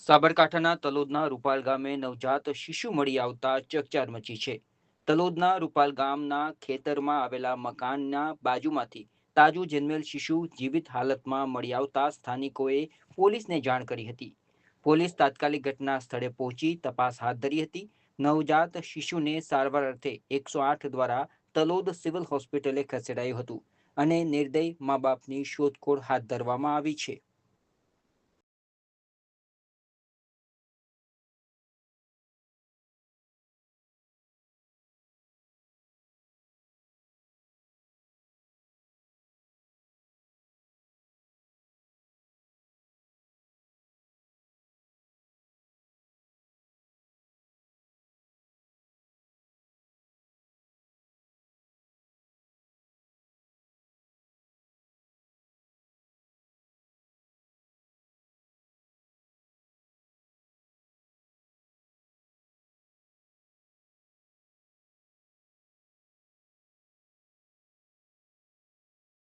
સાબરકાંઠાના તલોદના રૂપાલ ગામે નવજાત શિશુ મળી આવતા ચકચાર મચી છે. તલોદના રૂપાલ ગામના ખેતરમાં આવેલા મકાનના બાજુમાંથી તાજું જન્મેલ શિશુ જીવિત હાલતમાં મળી આવતા સ્થાનિકોએ પોલીસને જાણ કરી હતી. પોલીસ તાત્કાલિક ઘટના સ્થળે પહોંચી તપાસ હાથ ધરી હતી. નવજાત શિશુને સારવાર અર્થે 108 દ્વારા તલોદ સિવિલ હોસ્પિટલે ખસેડાયું હતું અને નિર્દય મા બાપની શોધખોળ હાથ ધરવામાં આવી છે.